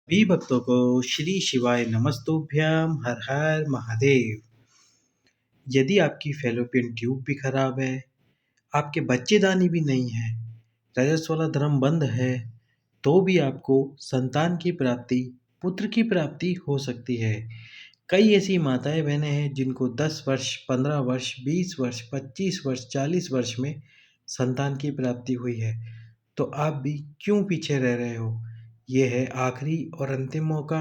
सभी भक्तों को श्री शिवाय नमस्तुभ्यम हर हर महादेव। यदि आपकी फैलोपियन ट्यूब भी खराब है, आपके बच्चेदानी भी नहीं है, रजस वाला धर्म बंद है, तो भी आपको संतान की प्राप्ति, पुत्र की प्राप्ति हो सकती है। कई ऐसी माताएं बहनें हैं जिनको 10 वर्ष, 15 वर्ष, 20 वर्ष, 25 वर्ष, 40 वर्ष में संतान की प्राप्ति हुई है। तो आप भी क्यों पीछे रह रहे हो? ये है आखिरी और अंतिम मौका।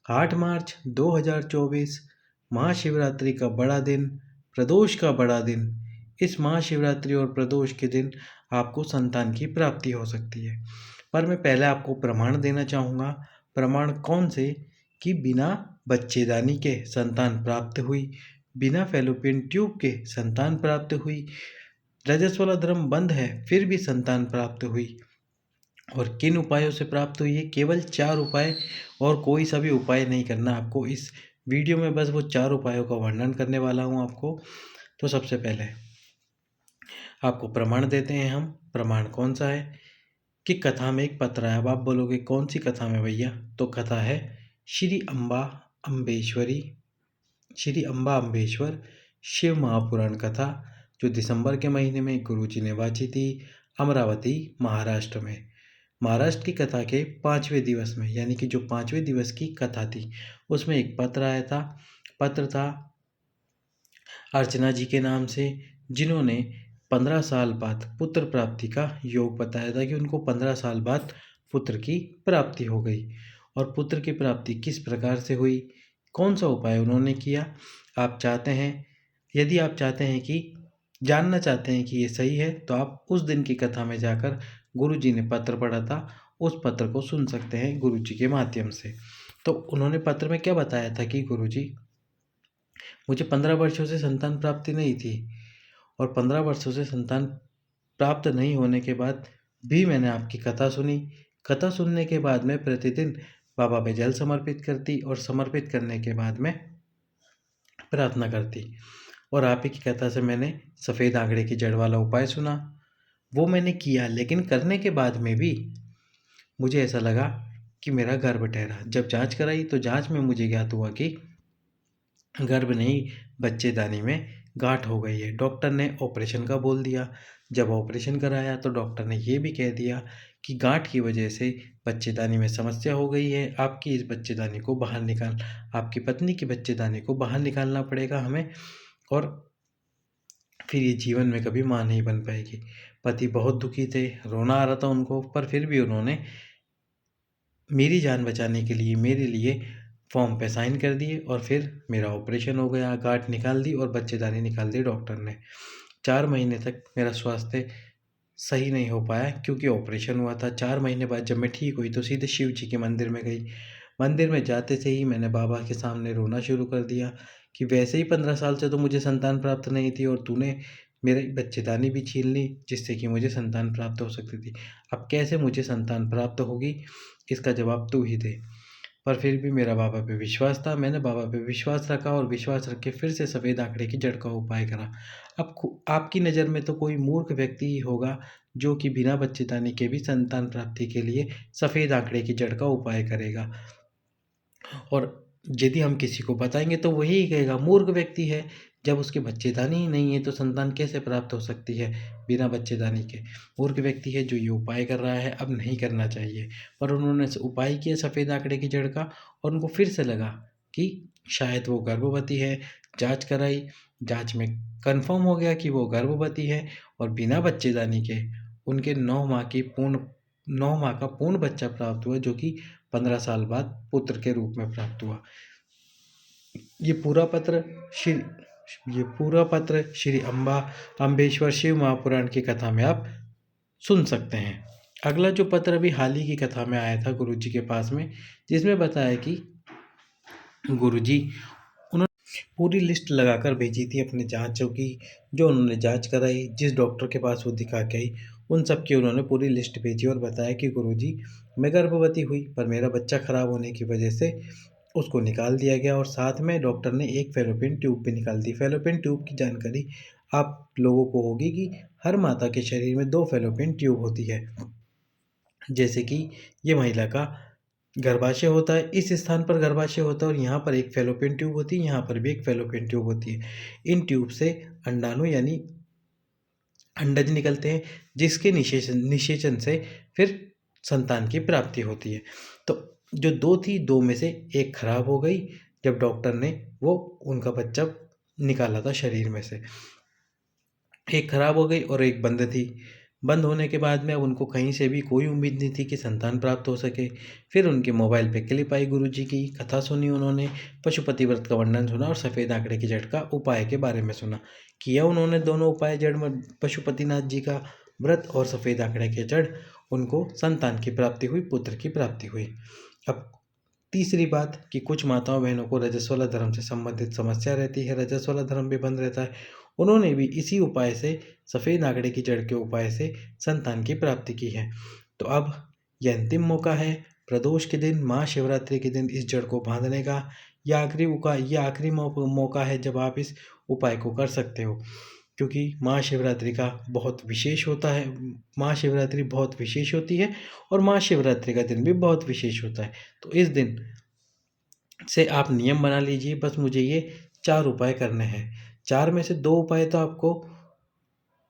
8 मार्च 2024 महाशिवरात्रि का बड़ा दिन, प्रदोष का बड़ा दिन। इस महाशिवरात्रि और प्रदोष के दिन आपको संतान की प्राप्ति हो सकती है। पर मैं पहले आपको प्रमाण देना चाहूँगा। प्रमाण कौन से? कि बिना बच्चेदानी के संतान प्राप्त हुई, बिना फैलोपियन ट्यूब के संतान प्राप्त हुई, रजस वाला धर्म बंद है फिर भी संतान प्राप्त हुई। और किन उपायों से प्राप्त हुई है? केवल 4 उपाय, और कोई सा भी उपाय नहीं करना आपको। इस वीडियो में बस वो 4 उपायों का वर्णन करने वाला हूँ आपको। तो सबसे पहले आपको प्रमाण देते हैं हम। प्रमाण कौन सा है? कि कथा में एक पत्र है। अब आप बोलोगे कौन सी कथा में भैया? तो कथा है श्री अम्बा अम्बेश्वरी, श्री अम्बा अम्बेश्वर शिव महापुराण कथा, जो दिसंबर के महीने में गुरुजी ने वाची थी अमरावती महाराष्ट्र में। महाराष्ट्र की कथा के 5वें दिवस में, यानी कि जो 5वें दिवस की कथा थी, उसमें एक पत्र आया था। पत्र था अर्चना जी के नाम से, जिन्होंने 15 साल बाद पुत्र प्राप्ति का योग बताया था कि उनको 15 साल बाद पुत्र की प्राप्ति हो गई। और पुत्र की प्राप्ति किस प्रकार से हुई, कौन सा उपाय उन्होंने किया, आप चाहते हैं, यदि आप चाहते हैं कि जानना चाहते हैं कि ये सही है, तो आप उस दिन की कथा में जाकर गुरुजी ने पत्र पढ़ा था, उस पत्र को सुन सकते हैं गुरुजी के माध्यम से। तो उन्होंने पत्र में क्या बताया था कि गुरुजी, मुझे 15 वर्षों से संतान प्राप्ति नहीं थी, और 15 वर्षों से संतान प्राप्त नहीं होने के बाद भी मैंने आपकी कथा सुनी। कथा सुनने के बाद मैं प्रतिदिन बाबा पे जल समर्पित करती, और समर्पित करने के बाद मैं प्रार्थना करती। और आप ही की कथा से मैंने सफ़ेद आंकड़े की जड़ वाला उपाय सुना, वो मैंने किया। लेकिन करने के बाद में भी मुझे ऐसा लगा कि मेरा गर्भ ठहरा। जब जांच कराई तो जांच में मुझे ज्ञात हुआ कि गर्भ नहीं, बच्चेदानी में गांठ हो गई है। डॉक्टर ने ऑपरेशन का बोल दिया। जब ऑपरेशन कराया तो डॉक्टर ने ये भी कह दिया कि गांठ की वजह से बच्चेदानी में समस्या हो गई है, आपकी इस बच्चेदानी को बाहर निकाल, आपकी पत्नी की बच्चेदानी को बाहर निकालना पड़ेगा हमें, और फिर ये जीवन में कभी माँ नहीं बन पाएगी। पति बहुत दुखी थे, रोना आ रहा था उनको, पर फिर भी उन्होंने मेरी जान बचाने के लिए मेरे लिए फॉर्म पे साइन कर दिए, और फिर मेरा ऑपरेशन हो गया, गांठ निकाल दी और बच्चेदानी निकाल दी डॉक्टर ने। 4 महीने तक मेरा स्वास्थ्य सही नहीं हो पाया क्योंकि ऑपरेशन हुआ था। 4 महीने बाद जब मैं ठीक हुई तो सीधे शिव जी के मंदिर में गई। मंदिर में जाते से ही मैंने बाबा के सामने रोना शुरू कर दिया कि वैसे ही 15 साल से तो मुझे संतान प्राप्त नहीं थी, और तूने मेरी बच्चेदानी भी छीन ली जिससे कि मुझे संतान प्राप्त हो सकती थी। अब कैसे मुझे संतान प्राप्त होगी, इसका जवाब तू ही दे। पर फिर भी मेरा बाबा पे विश्वास था। मैंने बाबा पे विश्वास रखा, और विश्वास रख के फिर से सफ़ेद आंकड़े की जड़ का उपाय करा। अब आपकी नज़र में तो कोई मूर्ख व्यक्ति ही होगा जो कि बिना बच्चेदानी के भी संतान प्राप्ति के लिए सफ़ेद आंकड़े की जड़ का उपाय करेगा। और यदि हम किसी को बताएंगे तो वही कहेगा मूर्ख व्यक्ति है, जब उसके बच्चेदानी ही नहीं है तो संतान कैसे प्राप्त हो सकती है बिना बच्चेदानी के? मूर्ख व्यक्ति है जो ये उपाय कर रहा है, अब नहीं करना चाहिए। पर उन्होंने उपाय किया सफ़ेद आंकड़े की जड़ का, और उनको फिर से लगा कि शायद वो गर्भवती है। जांच कराई, जांच में कंफर्म हो गया कि वो गर्भवती है, और बिना बच्चेदानी के उनके 9 माह का पूर्ण बच्चा प्राप्त हुआ, जो कि 15 साल बाद पुत्र के रूप में प्राप्त हुआ। ये पूरा पत्र श्री ये पूरा पत्र श्री अम्बा अम्बेश्वर शिव महापुराण की कथा में आप सुन सकते हैं। अगला जो पत्र अभी हाल ही की कथा में आया था गुरुजी के पास में, जिसमें बताया कि गुरुजी उन्होंने पूरी लिस्ट लगाकर भेजी थी अपने जाँचों की, जो उन्होंने जाँच कराई, जिस डॉक्टर के पास वो दिखा के आई, उन सब की उन्होंने पूरी लिस्ट भेजी और बताया कि गुरुजी, मैं गर्भवती हुई, पर मेरा बच्चा खराब होने की वजह से उसको निकाल दिया गया, और साथ में डॉक्टर ने एक फैलोपियन ट्यूब भी निकाल दी। फैलोपियन ट्यूब की जानकारी आप लोगों को होगी कि हर माता के शरीर में 2 फैलोपियन ट्यूब होती है। जैसे कि ये महिला का गर्भाशय होता है, इस स्थान पर गर्भाशय होता है और यहाँ पर एक फैलोपियन ट्यूब होती है, यहाँ पर भी एक फैलोपियन ट्यूब होती है। इन ट्यूब से अंडाणु यानी अंडज निकलते हैं, जिसके निषेचन से फिर संतान की प्राप्ति होती है। तो जो 2 थी, 2 में से एक खराब हो गई जब डॉक्टर ने वो उनका बच्चा निकाला था शरीर में से। एक खराब हो गई और एक बंद थी। बंद होने के बाद में अब उनको कहीं से भी कोई उम्मीद नहीं थी कि संतान प्राप्त हो सके। फिर उनके मोबाइल पे क्लिप आई, गुरुजी की कथा सुनी उन्होंने, पशुपति व्रत का वर्णन सुना और सफ़ेद आंकड़े की जड़ का उपाय के बारे में सुना। किया उन्होंने दोनों उपाय, जड़ में पशुपतिनाथ जी का व्रत और सफ़ेद आंकड़े की जड़, उनको संतान की प्राप्ति हुई, पुत्र की प्राप्ति हुई। अब तीसरी बात कि कुछ माताओं बहनों को रजस्वला धर्म से संबंधित समस्या रहती है, रजस्वला धर्म भी बंद रहता है। उन्होंने भी इसी उपाय से, सफ़ेद आंकड़े की जड़ के उपाय से संतान की प्राप्ति की है। तो अब यह अंतिम मौका है, प्रदोष के दिन, महाशिवरात्रि के दिन इस जड़ को बांधने का। यह आखिरी मौका है जब आप इस उपाय को कर सकते हो, क्योंकि महाशिवरात्रि का बहुत विशेष होता है। महाशिवरात्रि बहुत विशेष होती है और महाशिवरात्रि का दिन भी बहुत विशेष होता है। तो इस दिन से आप नियम बना लीजिए, बस मुझे ये 4 उपाय करने हैं। 4 में से 2 उपाय तो आपको,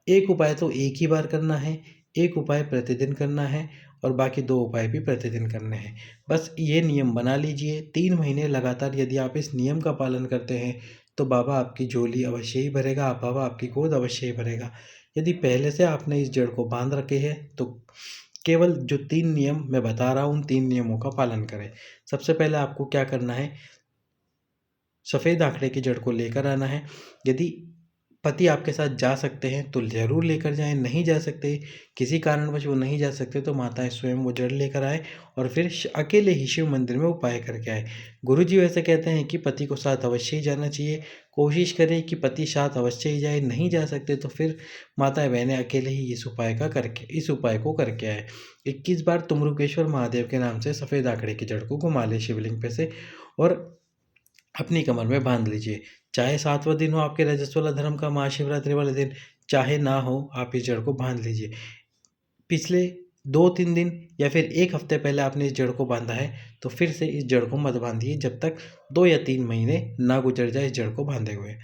एक उपाय तो एक ही बार करना है, एक उपाय प्रतिदिन करना है और बाकी 2 उपाय भी प्रतिदिन करने हैं। बस ये नियम बना लीजिए। 3 महीने लगातार यदि आप इस नियम का पालन करते हैं तो बाबा आपकी झोली अवश्य ही भरेगा, बाबा आपकी गोद अवश्य ही भरेगा। यदि पहले से आपने इस जड़ को बांध रखे हैं तो केवल जो 3 नियम मैं बता रहा हूँ, उन 3 नियमों का पालन करें। सबसे पहले आपको क्या करना है, सफ़ेद आंकड़े की जड़ को लेकर आना है। यदि पति आपके साथ जा सकते हैं तो ज़रूर लेकर जाएं, नहीं जा सकते, किसी कारणवश वो नहीं जा सकते, तो माताएं स्वयं वो जड़ लेकर आए और फिर अकेले ही शिव मंदिर में उपाय करके आए। गुरुजी वैसे कहते हैं कि पति को साथ अवश्य ही जाना चाहिए। कोशिश करें कि पति साथ अवश्य ही जाए, नहीं जा सकते तो फिर माताएं बहनें अकेले ही इस उपाय को करके आए। 21 बार तुमरुकेश्वर महादेव के नाम से सफ़ेद आंकड़े की जड़ को घुमा ले शिवलिंग पे से और अपनी कमर में बांध लीजिए। चाहे 7वां दिन हो आपके रजस्वला धर्म का, महाशिवरात्रि वाले दिन, चाहे ना हो, आप इस जड़ को बांध लीजिए। पिछले 2-3 दिन या फिर 1 हफ्ते पहले आपने इस जड़ को बांधा है तो फिर से इस जड़ को मत बांधिए जब तक 2 या 3 महीने ना गुजर जाए इस जड़ को बांधे हुए।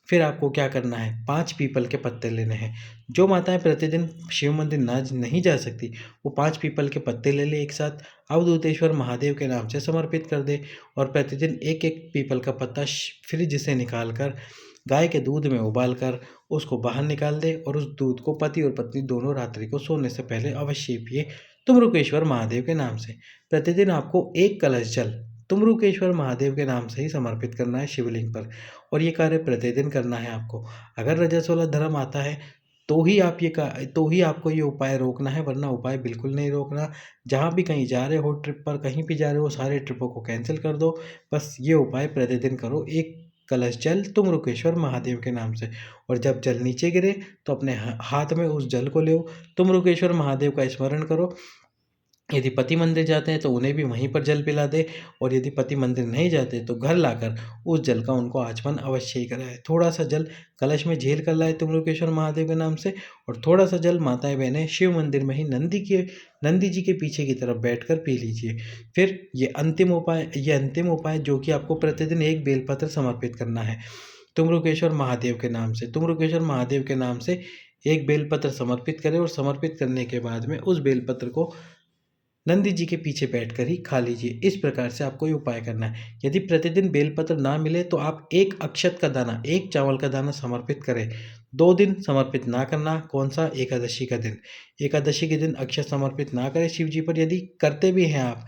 फिर आपको क्या करना है, 5 पीपल के पत्ते लेने हैं। जो माताएं प्रतिदिन शिव मंदिर नहीं जा सकती, वो 5 पीपल के पत्ते ले ले एक साथ, अवधूतेश्वर महादेव के नाम से समर्पित कर दे और प्रतिदिन एक एक पीपल का पत्ता फ्रिज से निकाल कर गाय के दूध में उबाल कर उसको बाहर निकाल दे और उस दूध को पति और पत्नी दोनों रात्रि को सोने से पहले अवश्य पिए, तुमरुकेश्वर महादेव के नाम से। प्रतिदिन आपको 1 कलश जल तुमरुकेश्वर महादेव के नाम से ही समर्पित करना है शिवलिंग पर और ये कार्य प्रतिदिन करना है आपको। अगर रजस्वला धर्म आता है तो ही आपको ये उपाय रोकना है, वरना उपाय बिल्कुल नहीं रोकना। जहाँ भी कहीं जा रहे हो, ट्रिप पर कहीं भी जा रहे हो, सारे ट्रिपों को कैंसिल कर दो। बस ये उपाय प्रतिदिन करो, 1 कलश जल तुमरुकेश्वर महादेव के नाम से। और जब जल नीचे गिरे तो अपने हाथ में उस जल को लो, तुमरुकेश्वर महादेव का स्मरण करो। यदि पति मंदिर जाते हैं तो उन्हें भी वहीं पर जल पिला दे और यदि पति मंदिर नहीं जाते तो घर लाकर उस जल का उनको आचमन अवश्य ही कराए। थोड़ा सा जल कलश में झेल कर लाए तुमरुकेश्वर महादेव के नाम से और थोड़ा सा जल माताएं बहनें शिव मंदिर में ही नंदी जी के पीछे की तरफ बैठकर पी लीजिए। फिर ये अंतिम उपाय जो कि आपको प्रतिदिन 1 बेलपत्र समर्पित करना है तुमरुकेश्वर महादेव के नाम से। तुमरुकेश्वर महादेव के नाम से 1 बेलपत्र समर्पित करें और समर्पित करने के बाद में उस बेलपत्र को नंदी जी के पीछे बैठकर ही खा लीजिए। इस प्रकार से आपको ये उपाय करना है। यदि प्रतिदिन बेलपत्र ना मिले तो आप 1 अक्षत का दाना, 1 चावल का दाना समर्पित करें। 2 दिन समर्पित ना करना, कौन सा, एकादशी का दिन। एकादशी के दिन अक्षत समर्पित ना करें शिव जी पर। यदि करते भी हैं आप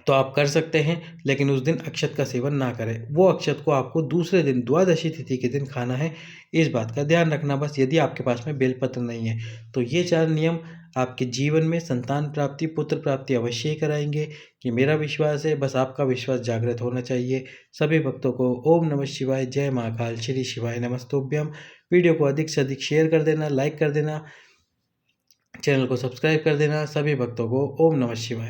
तो आप कर सकते हैं, लेकिन उस दिन अक्षत का सेवन ना करें। वो अक्षत को आपको दूसरे दिन, द्वादशी तिथि के दिन खाना है, इस बात का ध्यान रखना बस, यदि आपके पास में बेलपत्र नहीं है तो ये 4 नियम आपके जीवन में संतान प्राप्ति, पुत्र प्राप्ति अवश्य ही कराएंगे। कि मेरा विश्वास है, बस आपका विश्वास जागृत होना चाहिए। सभी भक्तों को ओम नमः शिवाय, जय महाकाल, श्री शिवाय नमस्तुभ्यम। वीडियो को अधिक से अधिक शेयर कर देना, लाइक कर देना, चैनल को सब्सक्राइब कर देना। सभी भक्तों को ओम नमः शिवाय।